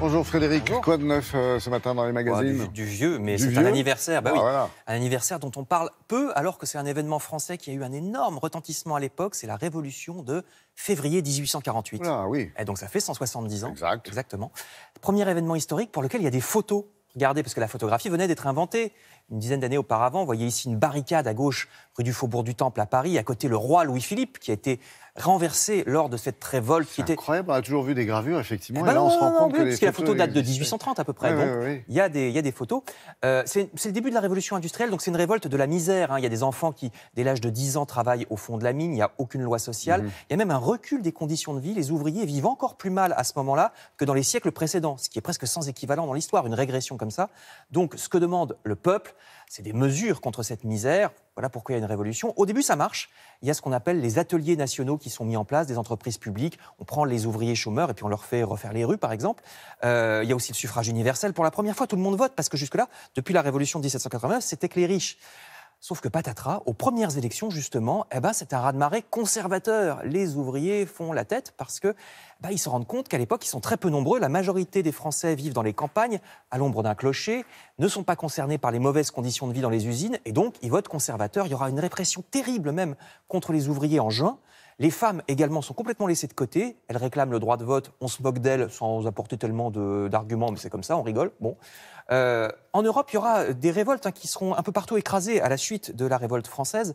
Bonjour Frédéric, Bonjour. quoi de neuf ce matin dans les magazines? Du vieux, mais Du c'est vieux un anniversaire. Bah Ah, oui, voilà. un anniversaire dont on parle peu, alors que c'est un événement français qui a eu un énorme retentissement à l'époque. C'est la Révolution de février 1848. Oula, oui. Et donc ça fait 170 ans. Exact. Exactement. Premier événement historique pour lequel il y a des photos. Regardez, parce que la photographie venait d'être inventée une dizaine d'années auparavant. Vous voyez ici une barricade à gauche, rue du Faubourg du Temple à Paris, à côté le roi Louis-Philippe, qui a été renversé lors de cette révolte. C'est incroyable, on a toujours vu des gravures, effectivement, Eh ben et là on se rend compte que oui, les parce que la photos photo date de existaient. 1830 à peu près. Ouais, Donc, ouais, ouais. il y a des photos. C'est le début de la révolution industrielle, donc c'est une révolte de la misère. Il y a des enfants qui, dès l'âge de 10 ans, travaillent au fond de la mine. Il n'y a aucune loi sociale. Il y a même un recul des conditions de vie. Les ouvriers vivent encore plus mal à ce moment-là que dans les siècles précédents, ce qui est presque sans équivalent dans l'histoire, une régression comme ça. Donc, ce que demande le peuple, c'est des mesures contre cette misère. Voilà pourquoi il y a une révolution. Au début, ça marche. Il y a ce qu'on appelle les ateliers nationaux qui sont mis en place, des entreprises publiques. On prend les ouvriers chômeurs et puis on leur fait refaire les rues, par exemple. Il y a aussi le suffrage universel. Pour la première fois, tout le monde vote, parce que jusque-là, depuis la Révolution de 1789, c'était que les riches. Sauf que patatras, aux premières élections, justement, c'est un raz-de-marée conservateur. Les ouvriers font la tête parce que ils se rendent compte qu'à l'époque, ils sont très peu nombreux. La majorité des Français vivent dans les campagnes, à l'ombre d'un clocher, ne sont pas concernés par les mauvaises conditions de vie dans les usines, et donc ils votent conservateur. Il y aura une répression terrible même contre les ouvriers en juin. Les femmes également sont complètement laissées de côté. Elles réclament le droit de vote. On se moque d'elles sans apporter tellement d'arguments, mais c'est comme ça, on rigole. Bon. En Europe, il y aura des révoltes qui seront un peu partout écrasées à la suite de la révolte française.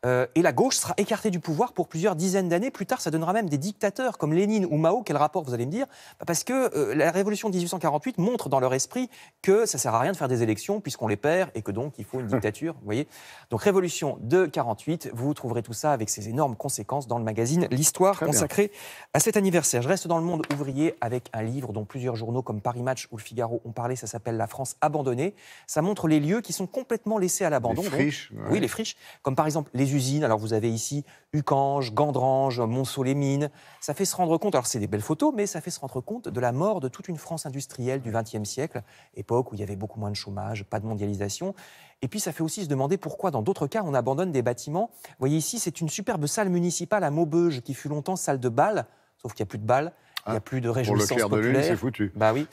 Et la gauche sera écartée du pouvoir pour plusieurs dizaines d'années. Plus tard, ça donnera même des dictateurs comme Lénine ou Mao. Quel rapport, vous allez me dire? Parce que la révolution de 1848 montre dans leur esprit que ça ne sert à rien de faire des élections puisqu'on les perd et que donc il faut une dictature. Vous voyez. Donc révolution de 48, vous trouverez tout ça avec ses énormes conséquences dans le magazine L'Histoire consacrée à cet anniversaire. Je reste dans le monde ouvrier avec un livre dont plusieurs journaux comme Paris Match ou Le Figaro ont parlé. Ça s'appelle La France abandonnée. Ça montre les lieux qui sont complètement laissés à l'abandon. Les friches. Oui, les friches. Comme par exemple les usines. Alors vous avez ici Ucange, Gandrange, Monceau-les-Mines. Ça fait se rendre compte, alors c'est des belles photos, mais ça fait se rendre compte de la mort de toute une France industrielle du XXe siècle, époque où il y avait beaucoup moins de chômage, pas de mondialisation. Et puis ça fait aussi se demander pourquoi dans d'autres cas on abandonne des bâtiments. Vous voyez ici, c'est une superbe salle municipale à Maubeuge qui fut longtemps salle de bal, sauf qu'il n'y a plus de bal. Il n'y a plus de réjouissance populaire. Pour le clair de lune, c'est foutu. Bah oui.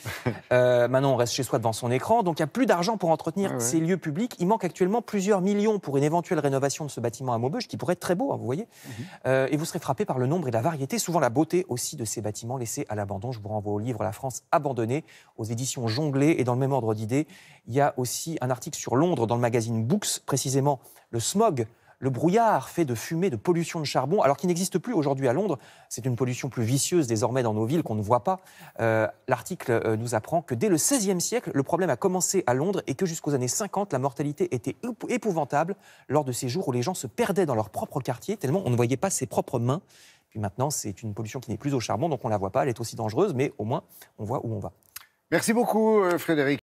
Maintenant, on reste chez soi devant son écran, donc il n'y a plus d'argent pour entretenir ces lieux publics. Il manque actuellement plusieurs millions pour une éventuelle rénovation de ce bâtiment à Maubeuge, qui pourrait être très beau, vous voyez. Et vous serez frappé par le nombre et la variété, souvent la beauté aussi de ces bâtiments laissés à l'abandon. Je vous renvoie au livre La France abandonnée, aux éditions Jonglé. Et dans le même ordre d'idées, il y a aussi un article sur Londres dans le magazine Books, précisément le smog. Le brouillard fait de fumée, de pollution de charbon, alors qu'il n'existe plus aujourd'hui à Londres. C'est une pollution plus vicieuse désormais dans nos villes qu'on ne voit pas. L'article nous apprend que dès le XVIe siècle, le problème a commencé à Londres et que jusqu'aux années 50, la mortalité était épouvantable lors de ces jours où les gens se perdaient dans leur propre quartier, tellement on ne voyait pas ses propres mains. Puis maintenant, c'est une pollution qui n'est plus au charbon, donc on ne la voit pas, elle est aussi dangereuse, mais au moins, on voit où on va. Merci beaucoup Frédéric.